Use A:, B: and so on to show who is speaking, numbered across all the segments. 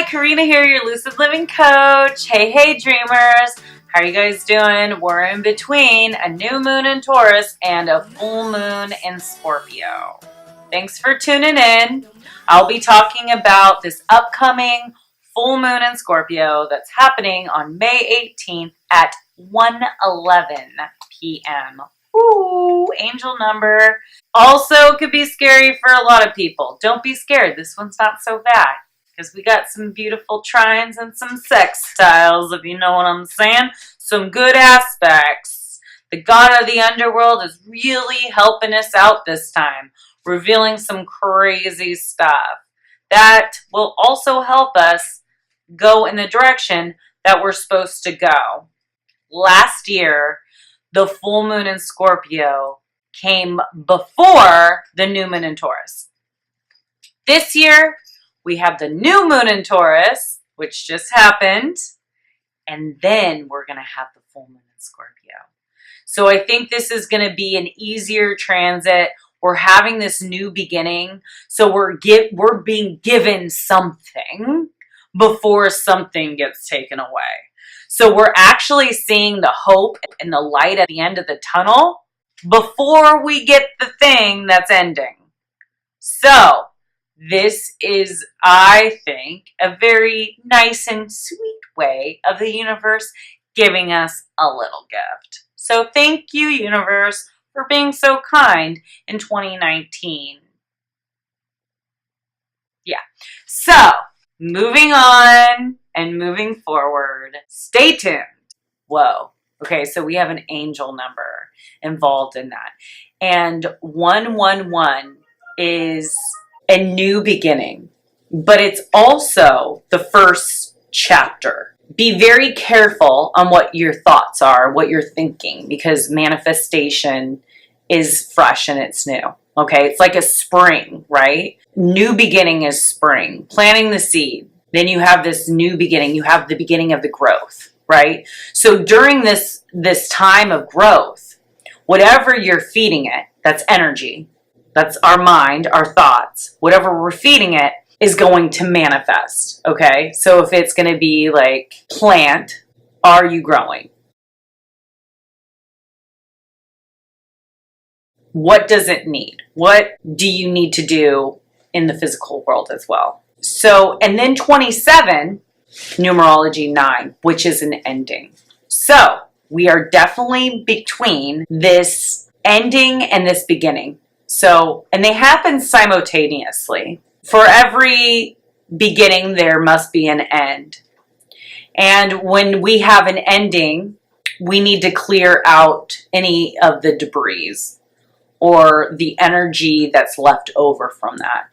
A: Karina here, your Lucid Living Coach. Hey dreamers. How are you guys doing? We're in between a new moon in Taurus and a full moon in Scorpio. Thanks for tuning in. I'll be talking about this upcoming full moon in Scorpio that's happening on May 18th at 1:11 p.m. Ooh, angel number. Also could be scary for a lot of people. Don't be scared. This one's not so bad because we got some beautiful trines and some sex styles, if you know what I'm saying. Some good aspects. The god of the underworld is really helping us out this time, revealing some crazy stuff that will also help us go in the direction that we're supposed to go. Last year, the full moon in Scorpio came before the new moon in Taurus. This year, we have the new moon in Taurus, which just happened, and then we're going to have the full moon in Scorpio. So I think this is going to be an easier transit. We're having this new beginning, so we're being given something before something gets taken away. So we're actually seeing the hope and the light at the end of the tunnel before we get the thing that's ending. So this is, I think, a very nice and sweet way of the universe giving us a little gift. So thank you, universe, for being so kind in 2019. Yeah. So moving on and moving forward, stay tuned. Whoa. Okay, so we have an angel number involved in that. And 111 is a new beginning, but it's also the first chapter. Be very careful on what your thoughts are, what you're thinking, because manifestation is fresh and it's new. Okay, it's like a spring, right? New beginning is spring, planting the seed. Then you have this new beginning. You have the beginning of the growth, right? So during this time of growth, whatever you're feeding it, that's energy. That's our mind, our thoughts. Whatever we're feeding it is going to manifest, okay? So if it's going to be like plant, are you growing? What does it need? What do you need to do in the physical world as well? So, and then 27, numerology 9, which is an ending. So we are definitely between this ending and this beginning. So, and they happen simultaneously. For every beginning, there must be an end. And when we have an ending, we need to clear out any of the debris or the energy that's left over from that,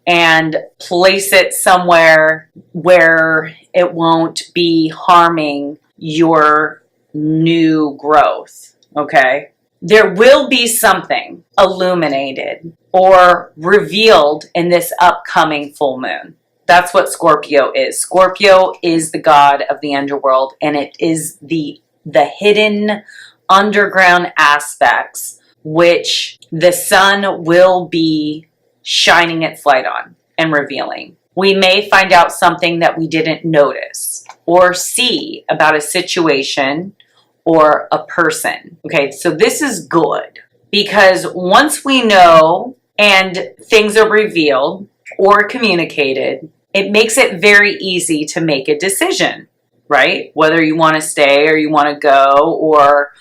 A: and place it somewhere where it won't be harming your new growth, okay? There will be something illuminated or revealed in this upcoming full moon. That's what Scorpio is. Scorpio is the god of the underworld, and it is the hidden underground aspects which the sun will be shining its light on and revealing. We may find out something that we didn't notice or see about a situation or a person. Okay, so this is good because once we know and things are revealed or communicated, it makes it very easy to make a decision, right? Whether you want to stay or you want to go, or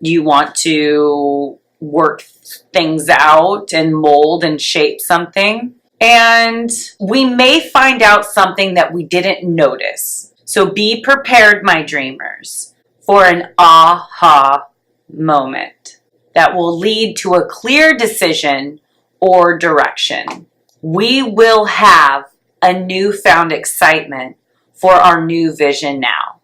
A: you want to work things out and mold and shape something. And we may find out something that we didn't notice. So be prepared, my dreamers, for an aha moment that will lead to a clear decision or direction. We will have a newfound excitement for our new vision now.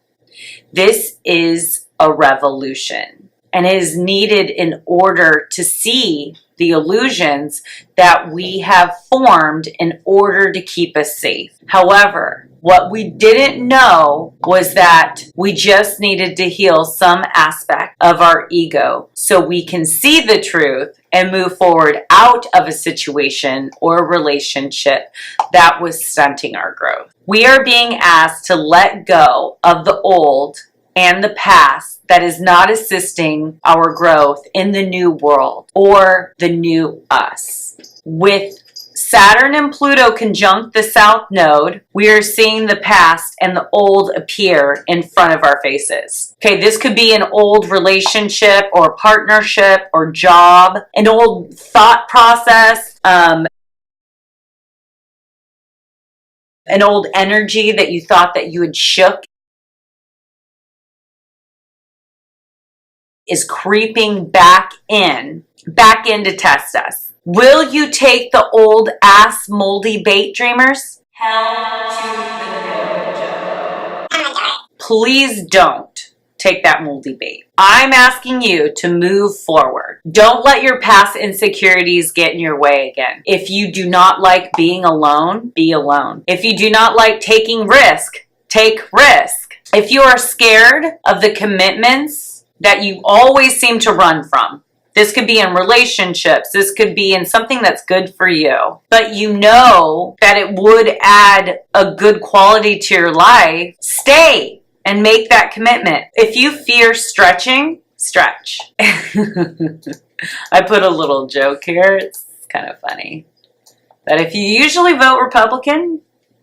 A: This is a revolution, and it is needed in order to see the illusions that we have formed in order to keep us safe. However, What we didn't know was that we just needed to heal some aspect of our ego so we can see the truth and move forward out of a situation or a relationship that was stunting our growth. We are being asked to let go of the old and the past that is not assisting our growth in the new world or the new us. With Saturn and Pluto conjunct the South Node, we are seeing the past and the old appear in front of our faces. Okay, this could be an old relationship or partnership or job, an old thought process, an old energy that you thought that you had shook is creeping back in to test us. Will you take the old ass moldy bait, dreamers? Hell to the no, Jumbo. Please don't take that moldy bait. I'm asking you to move forward. Don't let your past insecurities get in your way again. If you do not like being alone, be alone. If you do not like taking risk, take risk. If you are scared of the commitments that you always seem to run from, this could be in relationships. This could be in something that's good for you. But you know that it would add a good quality to your life. Stay and make that commitment. If you fear stretching, stretch. I put a little joke here. It's kind of funny. That if you usually vote Republican,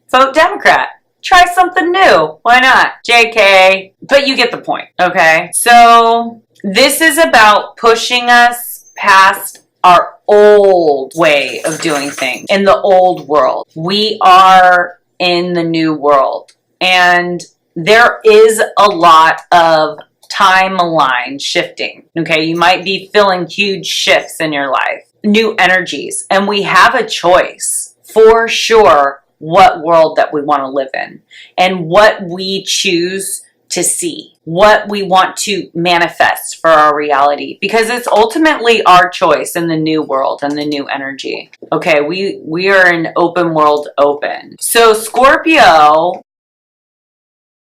A: vote Democrat. Try something new. Why not? JK. But you get the point, okay? So this is about pushing us past our old way of doing things in the old world. We are in the new world. And there is a lot of timeline shifting, okay? You might be feeling huge shifts in your life, new energies. And we have a choice for sure what world that we want to live in and what we choose to see, what we want to manifest for our reality, because it's ultimately our choice in the new world and the new energy. Okay, we are in open world open. So Scorpio,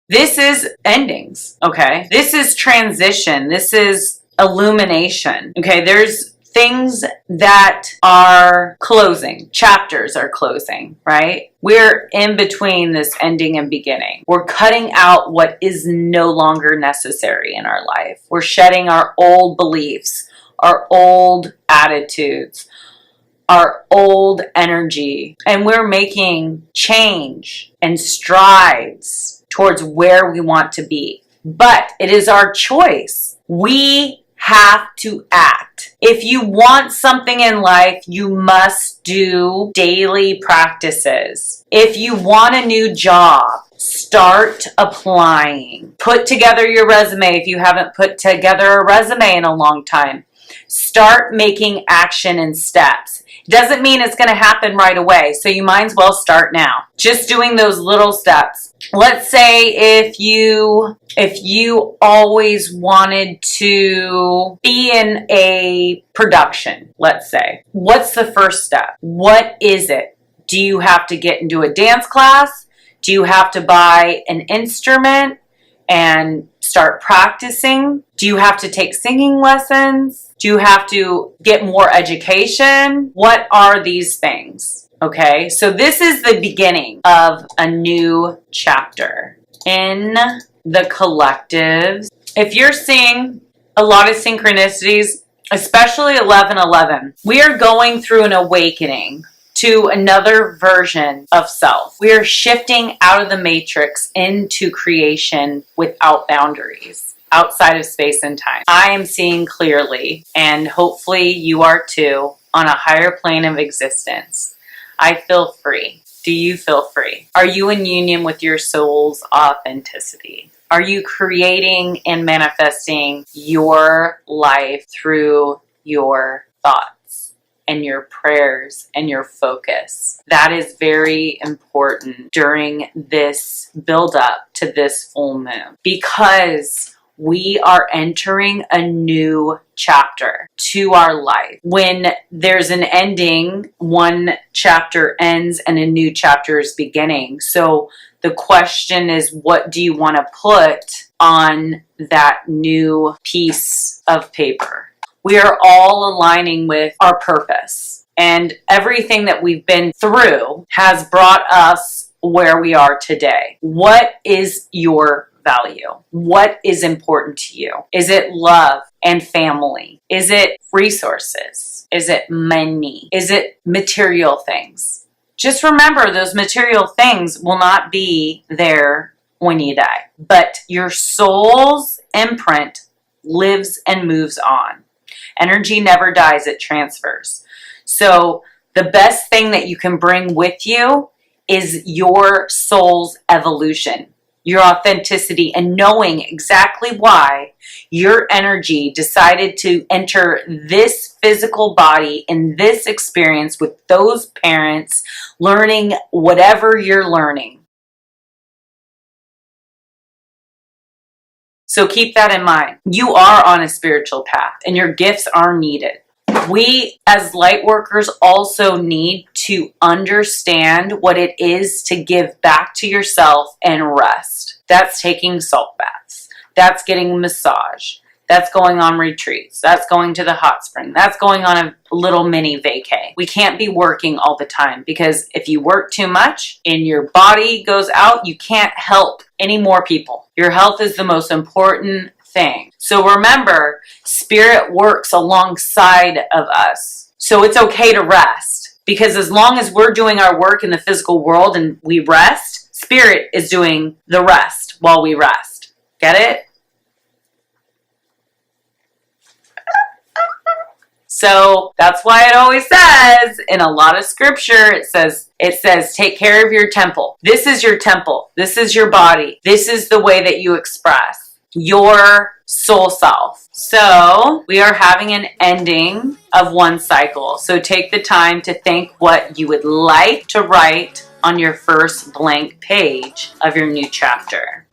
A: this is endings, okay? This is transition. This is illumination, okay? There's things that are closing. Chapters are closing, right? We're in between this ending and beginning. We're cutting out what is no longer necessary in our life. We're shedding our old beliefs, our old attitudes, our old energy, and we're making change and strides towards where we want to be. But it is our choice. We have to act. If you want something in life, you must do daily practices. If you want a new job, start applying. Put together your resume if you haven't put together a resume in a long time. Start making action and steps. It doesn't mean it's going to happen right away, so you might as well start now. Just doing those little steps. Let's say if you always wanted to be in a production, let's say, what's the first step? What is it? Do you have to get into a dance class? Do you have to buy an instrument and start practicing? Do you have to take singing lessons? Do you have to get more education? What are these things? Okay, so this is the beginning of a new chapter in the collective. If you're seeing a lot of synchronicities, especially 1111, we are going through an awakening to another version of self. We are shifting out of the matrix into creation without boundaries, outside of space and time. I am seeing clearly, and hopefully you are too, on a higher plane of existence. I feel free. Do you feel free? Are you in union with your soul's authenticity? Are you creating and manifesting your life through your thoughts and your prayers and your focus? That is very important during this build up to this full moon, because we are entering a new chapter to our life. When there's an ending, one chapter ends and a new chapter is beginning. So The question is, what do you want to put on that new piece of paper? We are all aligning with our purpose, and everything that we've been through has brought us where we are today. What is your value? What is important to you? Is it love and family? Is it resources? Is it money? Is it material things? Just remember, those material things will not be there when you die, but your soul's imprint lives and moves on. Energy never dies, it transfers. So the best thing that you can bring with you is your soul's evolution, your authenticity, and knowing exactly why your energy decided to enter this physical body in this experience with those parents, learning whatever you're learning. So keep that in mind. You are on a spiritual path, and your gifts are needed. We, as light workers, also need to understand what it is to give back to yourself and rest. That's taking salt baths. That's getting a massage. That's going on retreats. That's going to the hot spring. That's going on a little mini vacay. We can't be working all the time, because if you work too much and your body goes out, you can't help any more people. Your health is the most important thing. So remember, spirit works alongside of us. So it's okay to rest, because as long as we're doing our work in the physical world and we rest, spirit is doing the rest while we rest. Get it? So that's why it always says in a lot of scripture, it says, take care of your temple. This is your temple. This is your body. This is the way that you express your soul self. So we are having an ending of one cycle. So take the time to think what you would like to write on your first blank page of your new chapter.